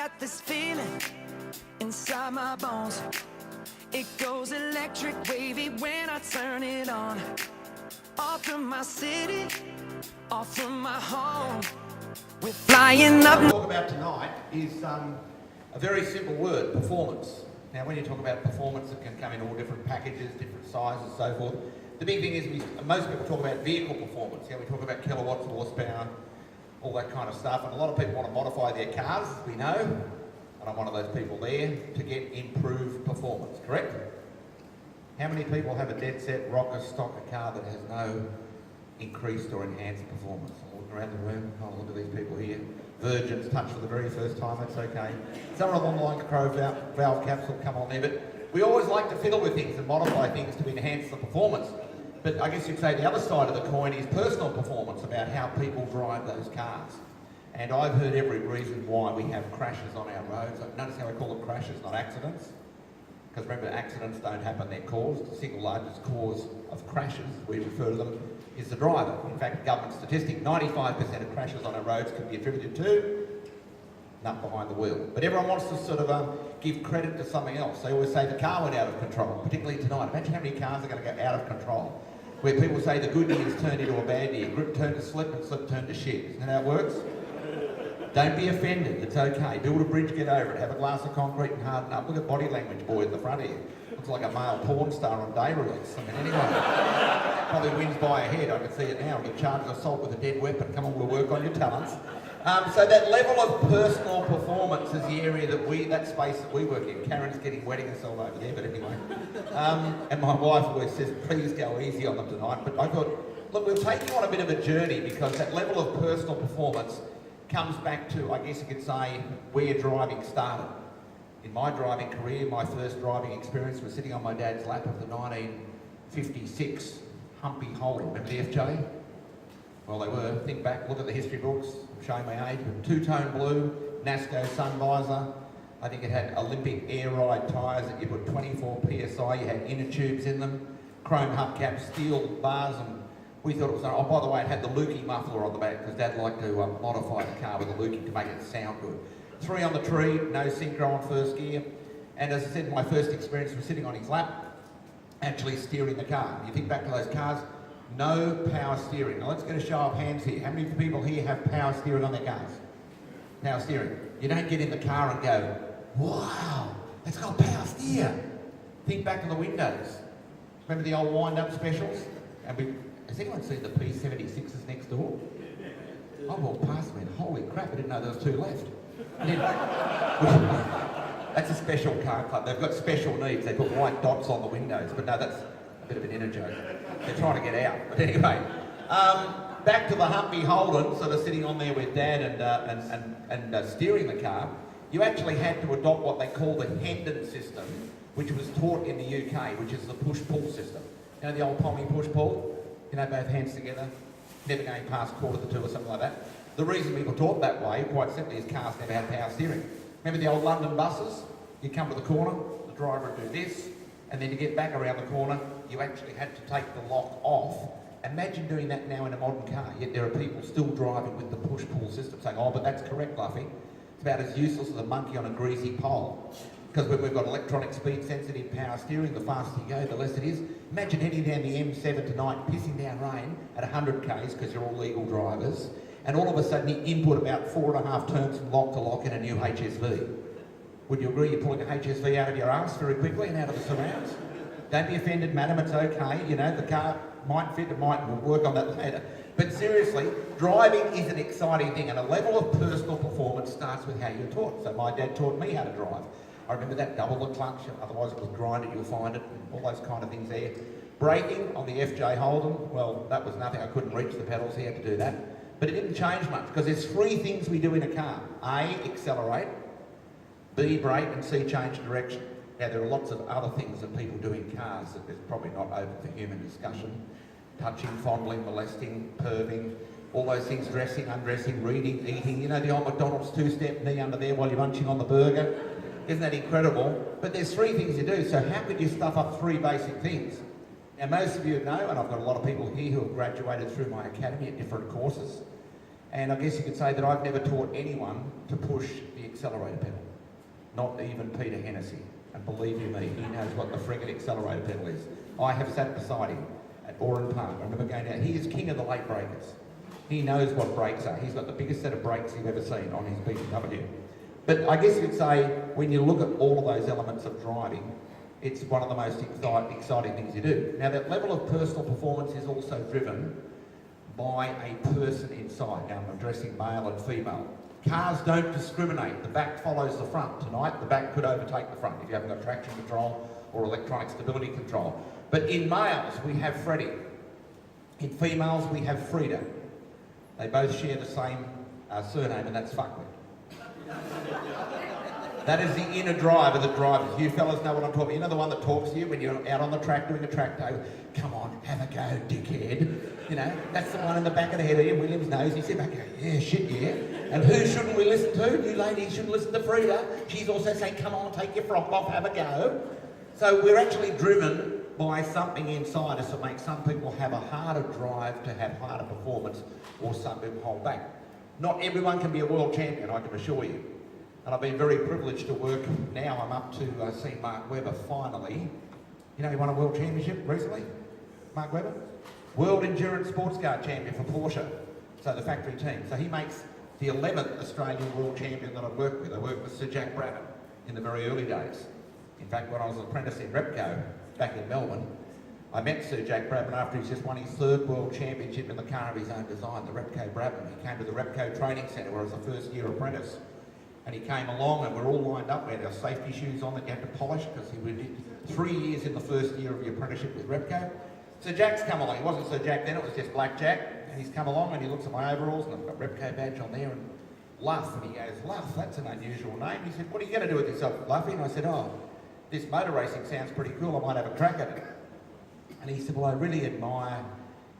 got this feeling inside my bones. It goes electric wavy when I turn it on. Off from my city, off from my home. We're flying up. What we'll talk about tonight is a very simple word: performance. Now, when you talk about performance, it can come in all different packages, different sizes, so forth. The big thing is most people talk about vehicle performance. We talk about kilowatts, horsepower, all that kind of stuff. And a lot of people want to modify their cars, as we know. And I'm one of those people there to get improved performance, correct? How many people have a dead set rocker stocker car that has no increased or enhanced performance? I'm looking around the room. Oh, look at these people here. Virgins touched for the very first time, that's okay. Some of them like crow valve caps will come on there, but we always like to fiddle with things and modify things to enhance the performance. But I guess you'd say the other side of the coin is personal performance, about how people drive those cars. And I've heard every reason why we have crashes on our roads. Notice how I call them crashes, not accidents. Because remember, accidents don't happen, they're caused. The single largest cause of crashes, we refer to them, is the driver. In fact, government statistic, 95% of crashes on our roads can be attributed to nut behind the wheel. But everyone wants to sort of give credit to something else. They always say the car went out of control, particularly tonight. Imagine how many cars are going to go out of control. Where people say the good year's turned into a bad year, grip turned to slip and slip turned to shit. Isn't that how it works? Don't be offended, it's okay. Build a bridge, get over it. Have a glass of concrete and harden up. Look at body language, boy, at the front here. Looks like a male porn star on day release. I mean, anyway, probably wins by a head. I can see it now. Get charged with assault with a dead weapon. Come on, we'll work on your talents. So that level of personal performance is the area that space that we work in. Karen's getting wetting herself over there, but anyway. And my wife always says, please go easy on them tonight. But I thought, look, we'll take you on a bit of a journey, because that level of personal performance comes back to, I guess you could say, where driving started. In my driving career, my first driving experience was sitting on my dad's lap of the 1956 Humpy Holden. Remember the FJ? Well, they were. Think back, look at the history books. I'm showing my age. Two-tone blue, NASCO sun visor. I think it had Olympic air ride tyres that you put 24 PSI. You had inner tubes in them, chrome hubcaps, steel bars, and we thought it was, oh, by the way, it had the Lukey muffler on the back, because Dad liked to modify the car with a Lukey to make it sound good. 3 on the tree, no synchro on first gear. And as I said, my first experience was sitting on his lap, actually steering the car. You think back to those cars, no power steering. Now let's get a show of hands here. How many people here have power steering on their cars? Power steering. You don't get in the car and go, wow, it's got power steer. Think back to the windows. Remember the old wind-up specials? And has anyone seen the P76s next door? I walked past them and holy crap, I didn't know there was 2 left. That's a special car club. They've got special needs. They put white dots on the windows. But no, that's a bit of an inner joke. They're trying to get out. But anyway, back to the Humpy Holden, sort of sitting on there with Dad and steering the car. You actually had to adopt what they call the Hendon system, which was taught in the UK, which is the push-pull system. You know the old Pommy push-pull? You know, both hands together, never going past 1/4 or something like that. The reason people taught that way, quite simply, is cars never had power steering. Remember the old London buses? You come to the corner, the driver would do this, and then to get back around the corner, you actually had to take the lock off. Imagine doing that now in a modern car, yet there are people still driving with the push-pull system, saying, oh, but that's correct, Luffy. It's about as useless as a monkey on a greasy pole. Because when we've got electronic speed-sensitive power steering, the faster you go, the less it is. Imagine heading down the M7 tonight, pissing down rain at 100 k's, because you're all legal drivers, and all of a sudden you input about 4.5 turns from lock to lock in a new HSV. Would you agree you're pulling a HSV out of your arse very quickly and out of the surrounds? Don't be offended, madam, it's okay. You know, the car might fit, it might, we'll work on that later. But seriously, driving is an exciting thing, and a level of personal performance starts with how you're taught. So my dad taught me how to drive. I remember that, double the clutch, otherwise it was grind it, you'll find it, and all those kind of things there. Braking on the FJ Holden, well, that was nothing, I couldn't reach the pedals, he had to do that. But it didn't change much, because there's 3 things we do in a car. A, accelerate, B, brake, and C, change direction. Now there are lots of other things that people do in cars that there's probably not open for human discussion. Touching, fondling, molesting, perving, all those things, dressing, undressing, reading, eating. You know the old McDonald's 2-step knee under there while you're munching on the burger? Isn't that incredible? But there's 3 things you do, so how could you stuff up 3 basic things? Now most of you know, and I've got a lot of people here who have graduated through my academy at different courses, And I guess you could say that I've never taught anyone to push the accelerator pedal. Not even Peter Hennessy. And believe you me, he knows what the friggin' accelerator pedal is. I have sat beside him at Oran Park. I remember going down. He is king of the late breakers. He knows what brakes are. He's got the biggest set of brakes you've ever seen on his BMW. But I guess you could say, when you look at all of those elements of driving, it's one of the most exciting things you do. Now, that level of personal performance is also driven by a person inside. Now, I'm addressing male and female. Cars don't discriminate. The back follows the front. Tonight, the back could overtake the front if you haven't got traction control or electronic stability control. But in males, we have Freddie. In females, we have Frida. They both share the same surname, and that's Fuckwit. That is the inner driver that drives us. You fellas know what I'm talking about. You know the one that talks to you when you're out on the track doing a track day? Come on, have a go, dickhead. You know, that's the one in the back of the head. Ian Williams knows. He said, okay, yeah, shit, yeah. And who shouldn't we listen to? You ladies should listen to Frida. She's also saying, come on, take your frock off, have a go. So we're actually driven by something inside us that makes some people have a harder drive to have harder performance, or some people hold back. Not everyone can be a world champion, I can assure you. And I've been very privileged to work. Now I'm up to see Mark Webber finally. You know, he won a world championship recently, Mark Webber? World Endurance Sports Car Champion for Porsche, so the factory team. So he makes the 11th Australian world champion that I've worked with. I worked with Sir Jack Brabham in the very early days. In fact, when I was an apprentice in Repco back in Melbourne, I met Sir Jack Brabham after he's just won his 3rd world championship in the car of his own design, the Repco Brabham. He came to the Repco Training Centre where I was a first-year apprentice. And he came along and we're all lined up. We had our safety shoes on that you had to polish because he did 3 years in the first year of the apprenticeship with Repco. Sir Jack's come along. He wasn't Sir Jack then, it was just Black Jack. And he's come along and he looks at my overalls and I've got Repco badge on there and Luff. And he goes, Luff, that's an unusual name. He said, what are you going to do with yourself, Luffy? And I said, oh, this motor racing sounds pretty cool. I might have a crack at it. And he said, well, I really admire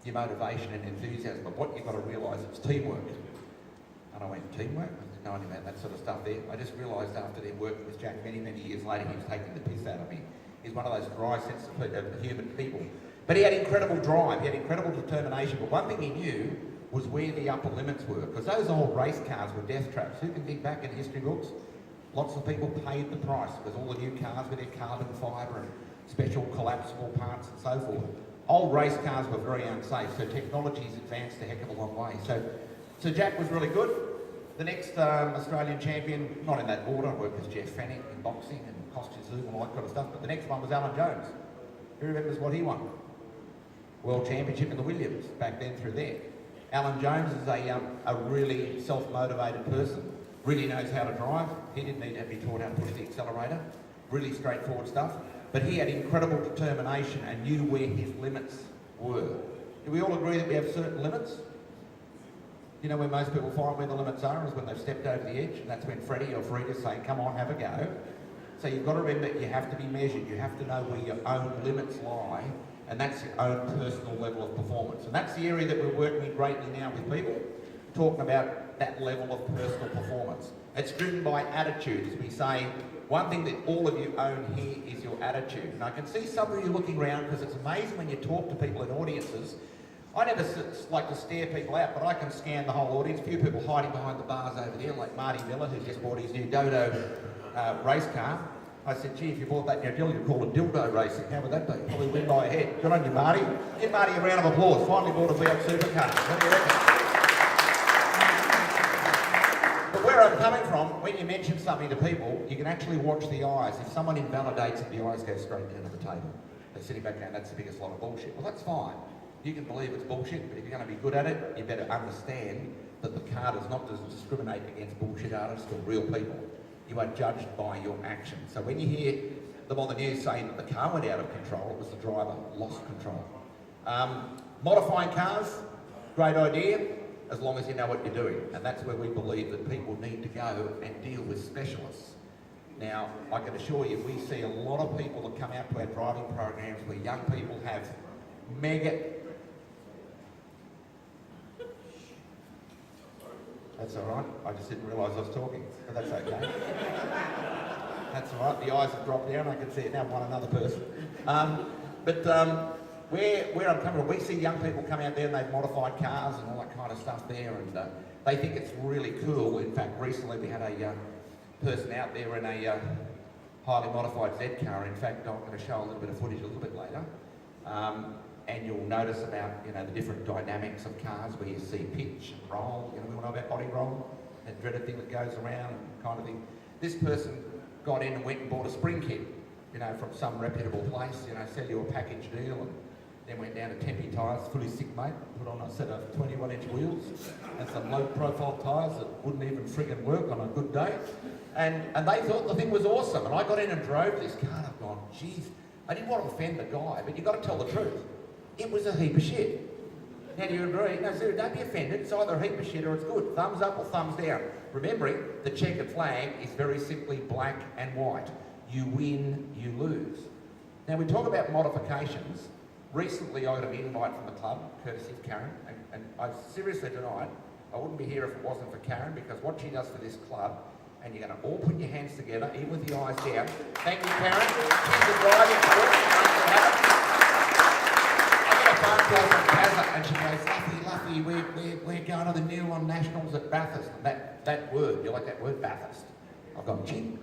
your motivation and enthusiasm, but what you've got to realise, it's teamwork. And I went, teamwork? I didn't know anything about that sort of stuff there. I just realised after then working with Jack many, many years later, he was taking the piss out of me. He's one of those dry, sensitive human people. But he had incredible drive, he had incredible determination, but one thing he knew was where the upper limits were, because those old race cars were death traps. Who can think back in history books? Lots of people paid the price, because all the new cars with their carbon fibre and special collapsible parts and so forth. Old race cars were very unsafe, so technology's advanced a heck of a long way. So Jack was really good. The next Australian champion, not in that order, I worked with Jeff Fennick in boxing and Kostya Tszyu and all that kind of stuff, but the next one was Alan Jones. Who remembers what he won? World Championship in the Williams, back then through there. Alan Jones is a really self-motivated person, really knows how to drive. He didn't need to be taught how to push the accelerator, really straightforward stuff, but he had incredible determination and knew where his limits were. Do we all agree that we have certain limits? You know, where most people find where the limits are is when they've stepped over the edge, and that's when Freddie or Frida's saying, come on, have a go. So you've got to remember, you have to be measured, you have to know where your own limits lie, and that's your own personal level of performance. And that's the area that we're working greatly now with people, talking about that level of personal performance. It's driven by attitude, as we say. One thing that all of you own here is your attitude. And I can see some of you looking around, because it's amazing when you talk to people in audiences. I never like to stare people out, but I can scan the whole audience. A few people hiding behind the bars over there, like Marty Miller, who just bought his new Dodo race car. I said, gee, if you bought that new deal, you'd call it dildo racing. How would that be? Probably win by a head. Good on you, Marty. Give Marty a round of applause. Finally bought a V8 supercar. What do you reckon? But where I'm coming from, when you mention something to people, you can actually watch the eyes. If someone invalidates it, the eyes go straight down to the table. They're sitting back going, that's the biggest lot of bullshit. Well, that's fine. You can believe it's bullshit, but if you're going to be good at it, you better understand that the car does not discriminate against bullshit artists or real people. You are judged by your actions. So when you hear them on the news saying that the car went out of control, it was the driver lost control. Modifying cars, great idea, as long as you know what you're doing. And that's where we believe that people need to go and deal with specialists. Now, I can assure you, we see a lot of people that come out to our driving programs where young people have mega... That's all right. I just didn't realise I was talking, but that's okay. That's all right. The eyes have dropped down. I can see it now. One another person. where I'm coming from, we see young people come out there and they've modified cars and all that kind of stuff there, and they think it's really cool. In fact, recently we had a person out there in a highly modified Z car. In fact, I'm going to show a little bit of footage a little bit later. And you'll notice about, the different dynamics of cars where you see pitch and roll. We all know about body roll, that dreaded thing that goes around and kind of thing. This person got in and went and bought a spring kit, from some reputable place, sell you a package deal, and then went down to Tempe Tyres, fully sick mate, put on a set of 21-inch wheels and some low-profile tyres that wouldn't even friggin' work on a good day. And they thought the thing was awesome. And I got in and drove this car, and I've gone, geez, I didn't want to offend the guy, but you've got to tell the truth. It was a heap of shit. Now, do you agree? No, sir, don't be offended. It's either a heap of shit or it's good. Thumbs up or thumbs down. Remembering, the checkered flag is very simply black and white. You win, you lose. Now, we talk about modifications. Recently, I got an invite from the club, courtesy of Karen, and I seriously tonight, I wouldn't be here if it wasn't for Karen, because what she does for this club, and you're going to all put your hands together, even with the eyes down. Thank you, Karen. She's the driving force. Phone call from Kazza, and she goes, Luffy, we're going to the Newlon Nationals at Bathurst. And that word, you like that word, Bathurst? I've gone, gee.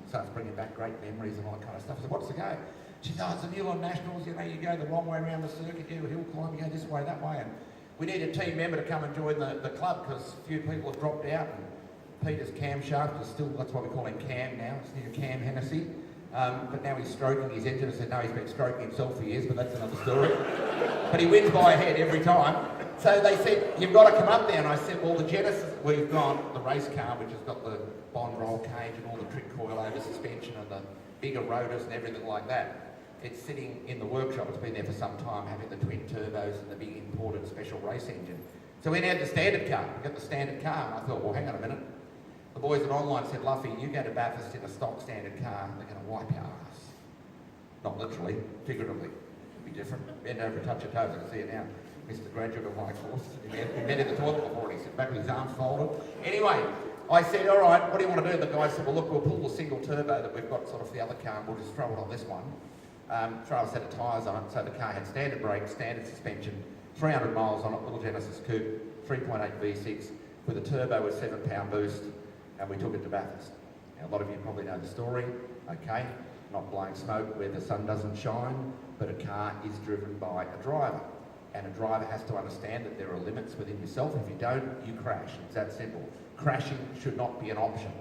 Starts bringing back great memories and all that kind of stuff. I said, what's the go? She said, it's the Newlon Nationals, you go the wrong way around the circuit, you hill climb, you go this way, that way. And we need a team member to come and join the club, because a few people have dropped out, and Peter's camshaft is still, that's why we call him Cam now, it's near Cam Hennessy. But now he's stroking his engine. I said, no, he's been stroking himself for years, but that's another story. But he wins by a head every time. So they said, you've got to come up there. And I said, well, the Genesis, we've got the race car, which has got the Bond roll cage and all the trick coil over suspension and the bigger rotors and everything like that. It's sitting in the workshop. It's been there for some time, having the twin turbos and the big imported special race engine. So we had the standard car. We got the standard car. And I thought, well, hang on a minute. The boys at Online said, Luffy, you go to Bathurst in a stock standard car, they're going to wipe your ass. Not literally, figuratively. It'd be different. Bend over and touch your toes. I can see it now. Mr. Graduate of my course. He met in the toilet before and he sat back with his arms folded. Anyway, I said, all right, what do you want to do? And the guy said, well, look, we'll pull the single turbo that we've got sort of for the other car and we'll just throw it on this one. Throw a set of tyres on it. So the car had standard brakes, standard suspension, 300 miles on it, little Genesis coupe, 3.8 V6 with a turbo with 7-pound boost. And we took it to Bathurst. Now, a lot of you probably know the story, okay? Not blowing smoke where the sun doesn't shine, but a car is driven by a driver. And a driver has to understand that there are limits within yourself. If you don't, you crash. It's that simple. Crashing should not be an option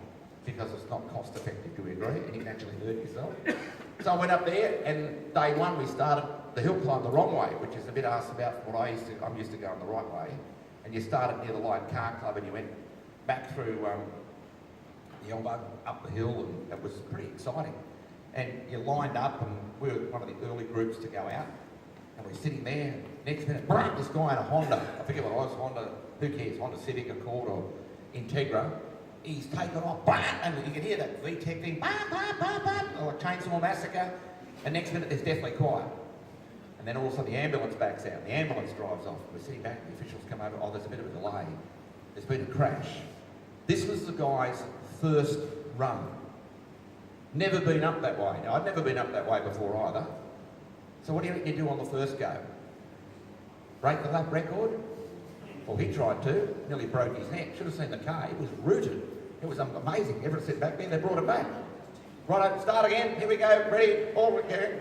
because it's not cost effective, do we agree? And you can actually hurt yourself. So I went up there, and day one we started the hill climb the wrong way, which is a bit asked about from what I'm used to going the right way. And you started near the Light Car Club and you went back through the Elbow, up the hill, and it was pretty exciting. And you lined up, and we were one of the early groups to go out, and we're sitting there, next minute, this guy in a Honda, I forget what it was, Honda, who cares, Honda Civic, Accord or Integra, he's taken off, and you can hear that VTEC thing, like Chainsaw Massacre, and next minute there's deathly quiet. And then all of a sudden the ambulance backs out, and the ambulance drives off, we're sitting back, the officials come over, there's a bit of a delay, there's been a crash. This was the guy's first run. Never been up that way. Now, I'd never been up that way before either. So what do you reckon you do on the first go? Break the lap record? Well, he tried to. Nearly broke his neck. Should have seen the car. It was rooted. It was amazing. Everett said back there, they brought it back. Right, start again. Here we go. Ready? All again.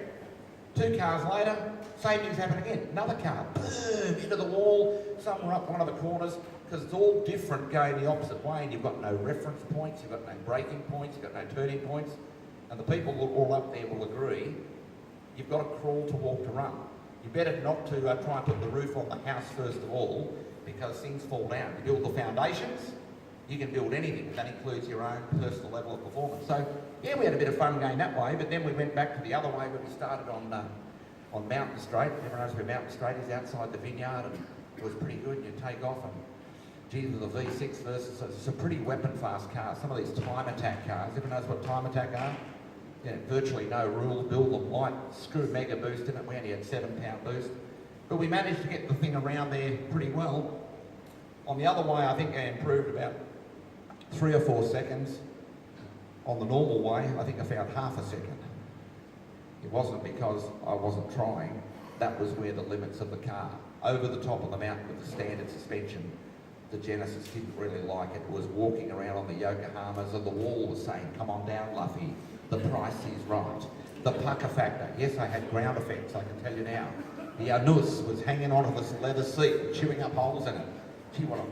2 cars later, same thing's happened again. Another car, boom, into the wall, somewhere up one of the corners, because it's all different going the opposite way, and you've got no reference points, you've got no braking points, you've got no turning points, and the people all up there will agree, you've got to crawl to walk to run. You better not to try and put the roof on the house first of all, because things fall down. You build the foundations, you can build anything. That includes your own personal level of performance. So, yeah, we had a bit of fun going that way, but then we went back to the other way where we started on Mountain Straight. Everyone knows where Mountain Straight is, outside the vineyard, and it was pretty good. You take off, and geez, with the V6 versus, it's a pretty weapon-fast car. Some of these time attack cars, everyone knows what time attack are? Yeah, virtually no rules, build them light, screw mega boost in it. We only had 7-pound boost. But we managed to get the thing around there pretty well. On the other way, I think I improved about 3 or 4 seconds. On the normal way, I think I found half a second. It wasn't because I wasn't trying, that was where the limits of the car. Over the top of the mountain with the standard suspension, the Genesis didn't really like it. It was walking around on the Yokohamas and the wall was saying, come on down, Luffy, the price is right. The pucker factor, yes, I had ground effects, I can tell you now. The Anus was hanging onto this leather seat and chewing up holes in it. Gee, what a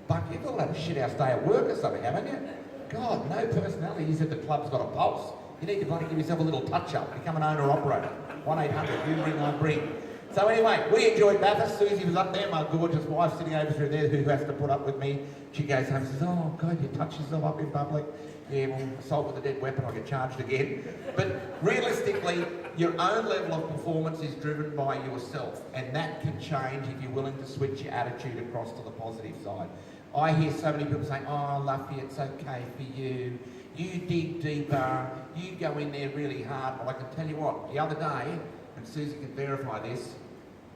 buck, you've got to have a shithouse day at work or something, haven't you? God, no personality. You said the club's got a pulse. You need to bloody give yourself a little touch-up, become an owner-operator. 1-800, you ring, I bring. So anyway, we enjoyed Bathurst. Susie was up there, my gorgeous wife sitting over through there who has to put up with me. She goes home and says, oh God, you touch yourself up in public. Yeah, well, assault with a dead weapon, I'll get charged again. But realistically, your own level of performance is driven by yourself, and that can change if you're willing to switch your attitude across to the positive side. I hear so many people saying, oh, Luffy, it's okay for you. You dig deeper, you go in there really hard. Well, I can tell you what, the other day, and Susie can verify this,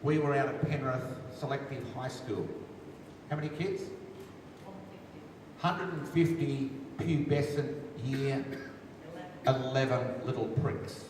we were out at Penrith Selective High School. How many kids? 150 pubescent year 11 little pricks.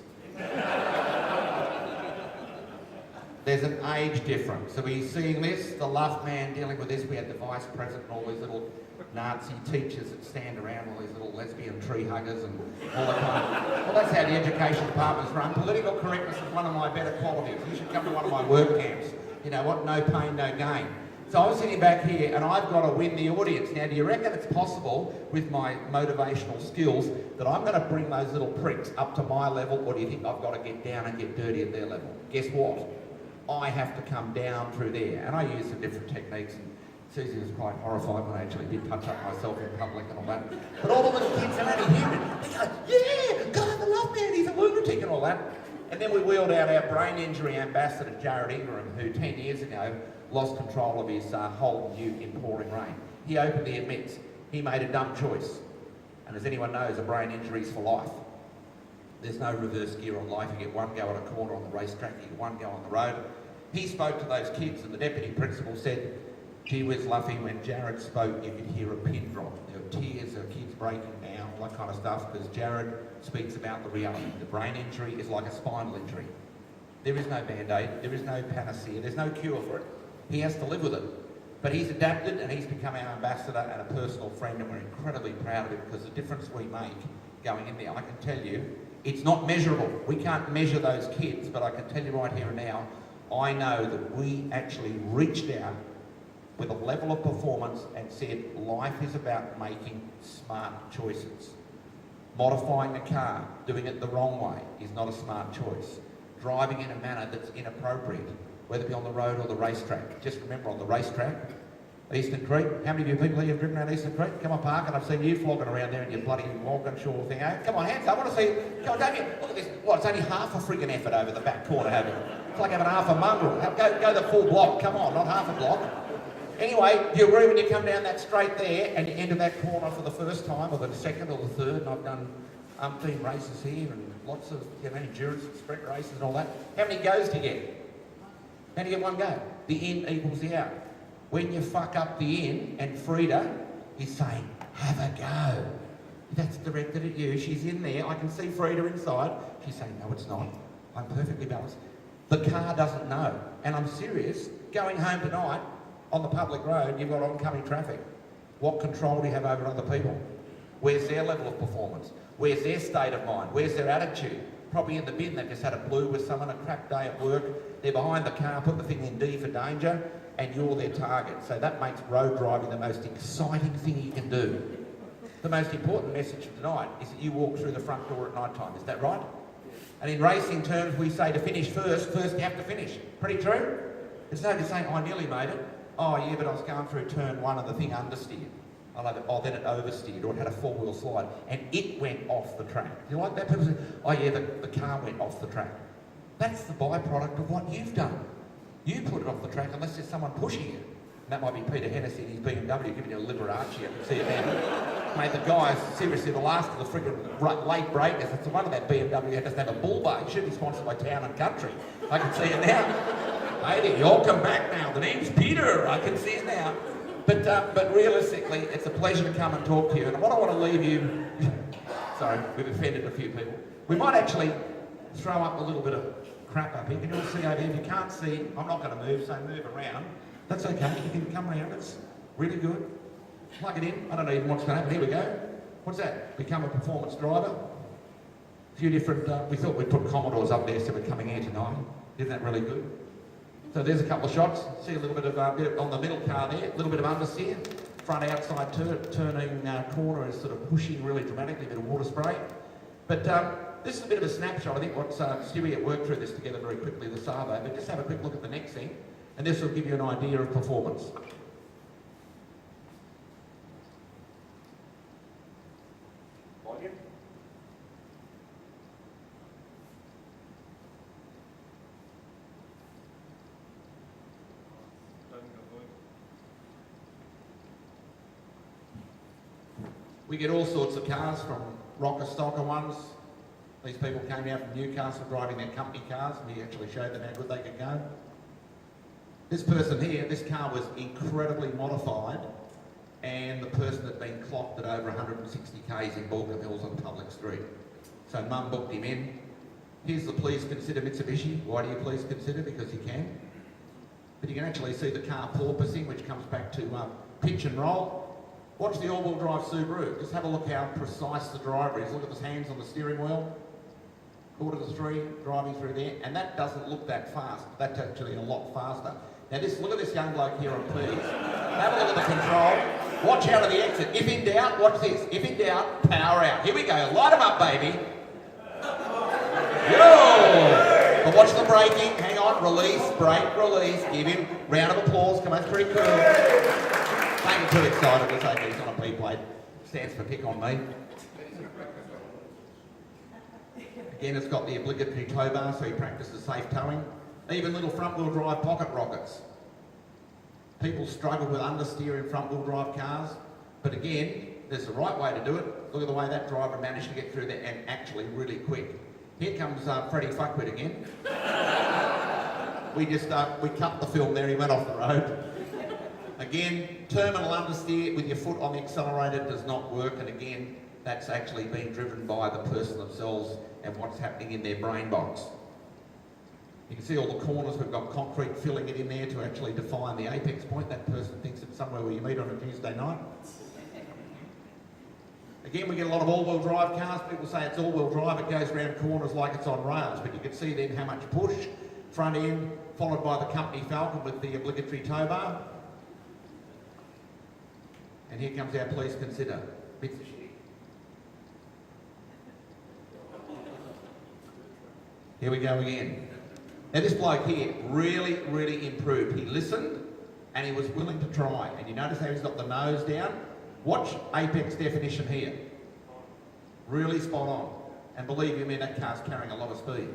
There's an age difference. So we're seeing this, the Luff man dealing with this. We had the vice president and all these little Nazi teachers that stand around, all these little lesbian tree huggers and all that kind of... Well, that's how the education department's run. Political correctness is one of my better qualities. You should come to one of my work camps. You know what? No pain, no gain. So I'm sitting back here and I've got to win the audience. Now, do you reckon it's possible with my motivational skills that I'm going to bring those little pricks up to my level, or do you think I've got to get down and get dirty at their level? Guess what? I have to come down through there. And I use some different techniques. And Susie was quite horrified when I actually did touch up myself in public and all that. But all the little kids are only human. They go, yeah, God, the Love Man, he's a lunatic and all that. And then we wheeled out our brain injury ambassador, Jared Ingram, who 10 years ago lost control of his Holden Ute in pouring rain. He openly admits he made a dumb choice. And as anyone knows, a brain injury is for life. There's no reverse gear on life. You get one go at a corner on the racetrack, you get one go on the road. He spoke to those kids and the deputy principal said, gee whiz, Luffy, when Jared spoke, you could hear a pin drop. There were tears, there were kids breaking down, all that kind of stuff, because Jared speaks about the reality. The brain injury is like a spinal injury. There is no Band-Aid, there is no panacea, there's no cure for it. He has to live with it. But he's adapted and he's become our ambassador and a personal friend, and we're incredibly proud of him because the difference we make going in there, I can tell you, it's not measurable. We can't measure those kids, but I can tell you right here and now, I know that we actually reached out with a level of performance and said life is about making smart choices. Modifying the car, doing it the wrong way, is not a smart choice. Driving in a manner that's inappropriate, whether it be on the road or the racetrack. Just remember, on the racetrack, Eastern Creek, how many of you people here have driven around Eastern Creek? Come on, Park, and I've seen you flogging around there in your bloody Walkinshaw thing, eh? Come on, hands up, I want to see you. Come on, don't you? Look at this. What, it's only half a friggin' effort over the back corner, having. It's like having half a mongrel. Go the full block, come on, not half a block. Anyway, do you agree when you come down that straight there and you enter that corner for the first time, or the second or the third, and I've done umpteen races here and lots of endurance and sprint races and all that. How many goes do you get? How do you get one go? The in equals the out. When you fuck up the in, and Frida is saying, have a go. That's directed at you. She's in there. I can see Frida inside. She's saying, no, it's not. I'm perfectly balanced. The car doesn't know. And I'm serious. Going home tonight, on the public road, you've got oncoming traffic. What control do you have over other people? Where's their level of performance? Where's their state of mind? Where's their attitude? Probably in the bin, they've just had a blue with someone, a crap day at work. They're behind the car, put the thing in D for danger, and you're their target. So that makes road driving the most exciting thing you can do. The most important message of tonight is that you walk through the front door at night time. Is that right? And in racing terms, we say to finish first you have to finish. Pretty true? It's no good saying, I nearly made it. Oh yeah, but I was going through turn one and the thing understeered. Then it oversteered, or it had a four-wheel slide, and it went off the track. You like that? People say, oh yeah, the car went off the track. That's the byproduct of what you've done. You put it off the track unless there's someone pushing it. And that might be Peter Hennessy and his BMW giving you a Liberace. I can see it now. Mate, the guys, seriously, the last of the friggin' late breakers, it's the one of that BMW that doesn't have a bull bar. It should be sponsored by Town and Country. I can see it now. Lady, you'll come back now. The name's Peter. I can see it now. But realistically, it's a pleasure to come and talk to you. And what I want to leave you... Sorry, we've offended a few people. We might actually throw up a little bit of crap up here. Can you all see over here? If you can't see, I'm not going to move, so move around. That's okay. You can come around. It's really good. Plug it in. I don't even what's going to happen. Here we go. What's that? Become a performance driver. A few different, we thought we'd put Commodores up there, so we're coming here tonight. Isn't that really good? So there's a couple of shots. See a little bit of, on the middle car there, a little bit of understeer. Front outside turning corner is sort of pushing really dramatically, a bit of water spray. But this is a bit of a snapshot. I think what Stewie had worked through this together very quickly, the Savo, but just have a quick look at the next thing, and this will give you an idea of performance. Volume. We get all sorts of cars, from rocker stocker ones. These people came out from Newcastle driving their company cars, and we actually showed them how good they could go. This person here, this car was incredibly modified, and the person had been clocked at over 160 k's in Balcombe Hills on public street. So Mum booked him in. Here's the please consider Mitsubishi. Why do you please consider? Because you can. But you can actually see the car porpoising, which comes back to pitch and roll. Watch the all-wheel drive Subaru. Just have a look how precise the driver is. Look at his hands on the steering wheel. 2:45, driving through there. And that doesn't look that fast. That's actually a lot faster. Now look at this young bloke here on P's. Have a look at the control. Watch out of the exit. If in doubt, watch this. If in doubt, power out. Here we go. Light them up, baby. Yo! But watch the braking. Hang on. Release. Brake. Release. Give him a round of applause. Come on. That's pretty cool. Don't get too excited. It's okay. He's on a P plate. Stands for pick on me. Again, it's got the obligatory tow bar, so he practices safe towing. Even little front-wheel drive pocket rockets. People struggle with understeer in front-wheel drive cars, but again, there's the right way to do it. Look at the way that driver managed to get through there, and actually really quick. Here comes Freddie Fuckwit again. We cut the film there, he went off the road. Again, terminal understeer with your foot on the accelerator does not work, and again, that's actually being driven by the person themselves and what's happening in their brain box. You can see all the corners, we've got concrete filling it in there to actually define the apex point. That person thinks it's somewhere where you meet on a Tuesday night. Again, we get a lot of all-wheel drive cars. People say it's all-wheel drive, it goes around corners like it's on rails, but you can see then how much push, front end, followed by the company Falcon with the obligatory tow bar. And here comes our please consider. Here we go again. Now this bloke here really, really improved. He listened and he was willing to try. And you notice how he's got the nose down? Watch apex definition here. Really spot on. And believe you me, that car's carrying a lot of speed.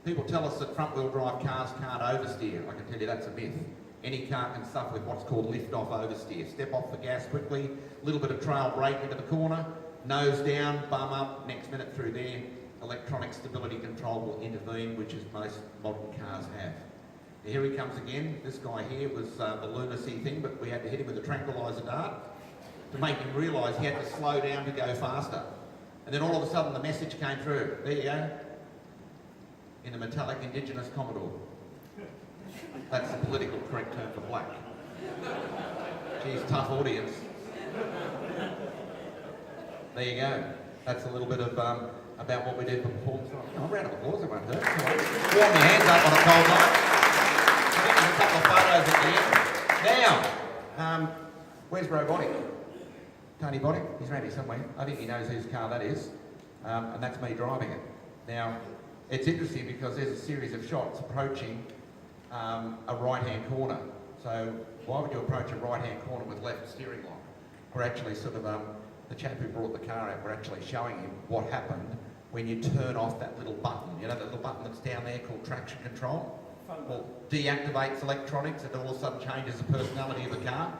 People tell us that front wheel drive cars can't oversteer. I can tell you that's a myth. Any car can suffer with what's called lift-off oversteer. Step off the gas quickly, a little bit of trail brake into the corner, nose down, bum up, next minute through there. Electronic stability control will intervene, which is most modern cars have. Now here he comes again. This guy here was the lunacy thing, but we had to hit him with a tranquiliser dart to make him realise he had to slow down to go faster. And then all of a sudden the message came through. There you go. In the metallic Indigenous Commodore. That's the political correct term for black. Geez, tough audience. There you go. That's a little bit of about what we did for performance. Oh, a round of applause, it won't hurt. Warm your hands up on a cold night. I'll get you a couple of photos at the end. Now, where's Robotic? Tony Botic? He's around here somewhere. I think he knows whose car that is. And that's me driving it. Now, it's interesting because there's a series of shots approaching a right-hand corner. So why would you approach a right-hand corner with left steering lock? We're actually sort of, the chap who brought the car out, we're actually showing him what happened when you turn off that little button. You know, that little button that's down there called traction control? Well, deactivates electronics, it all of a sudden changes the personality of the car.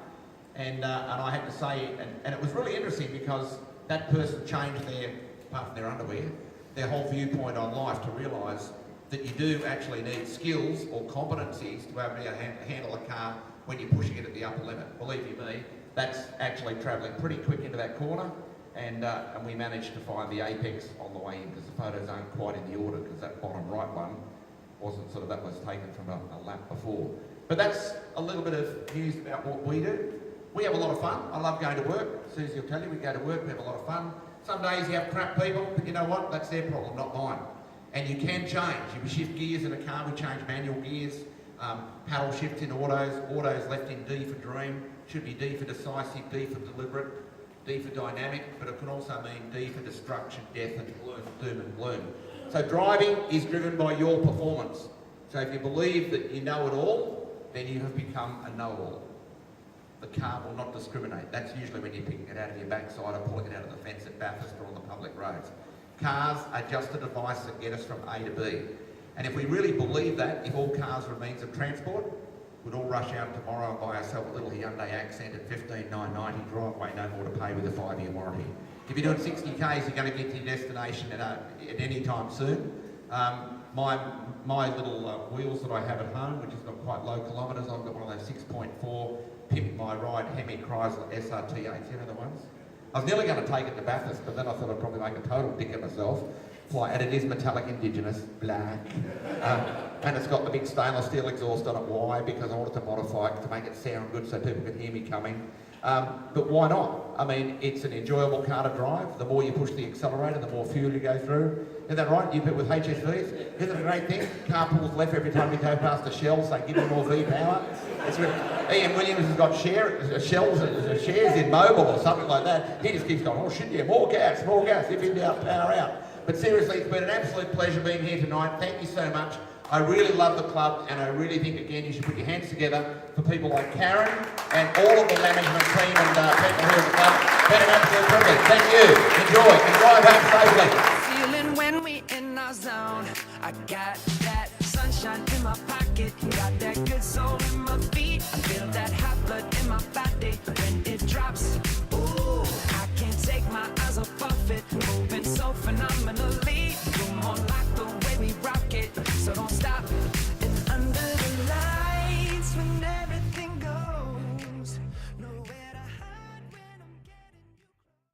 And I had to say, and it was really interesting because that person changed their, apart from their underwear, their whole viewpoint on life to realise that you do actually need skills or competencies to be able to handle a car when you're pushing it at the upper limit. Believe you me, that's actually travelling pretty quick into that corner. and we managed to find the apex on the way in because the photos aren't quite in the order because that bottom right one wasn't sort of, that was taken from a lap before. But that's a little bit of news about what we do. We have a lot of fun. I love going to work. Susie will tell you, we go to work, we have a lot of fun. Some days you have crap people, but you know what? That's their problem, not mine. And you can change. If we shift gears in a car, we change manual gears, paddle shifts in autos, autos left in D for dream, should be D for decisive, D for deliberate, D for dynamic, but it can also mean D for destruction, death and doom and gloom. So driving is driven by your performance. So if you believe that you know it all, then you have become a know-all. The car will not discriminate. That's usually when you're picking it out of your backside or pulling it out of the fence at Bathurst or on the public roads. Cars are just a device that get us from A to B. And if we really believe that, if all cars were means of transport, we'd all rush out tomorrow and buy ourselves a little Hyundai Accent at $15,990, driveway no more to pay with a 5-year warranty. If you're doing 60 Ks, you're going to get to your destination at any time soon. My little wheels that I have at home, which is not quite low kilometres, I've got one of those 6.4 Pimp My Ride Hemi Chrysler SRT8s, you know the ones? I was nearly going to take it to Bathurst, but then I thought I'd probably make a total dick of myself. And it is metallic indigenous, black. And it's got the big stainless steel exhaust on it. Why? Because I wanted to modify it to make it sound good so people can hear me coming. But why not? I mean, it's an enjoyable car to drive. The more you push the accelerator, the more fuel you go through. Isn't that right? You bet with HSVs. Isn't it a great thing? Car pulls left every time you go past a Shell, so give them more V power. It's really, Ian Williams has got shares in Mobil or something like that. He just keeps going, oh shit, yeah, more gas, if in doubt, power out. But seriously, it's been an absolute pleasure being here tonight. Thank you so much. I really love the club, and I really think, again, you should put your hands together for people like Karen and all of the management team and people here at the club. It's been an absolute privilege. Thank you. Enjoy and drive home safely. Feeling when we in our zone. I got that sunshine in my pocket, got that good soul in my feet. I feel that hot blood in my body when it drops. Ooh, I can't take my eyes off of it, moving so phenomenal.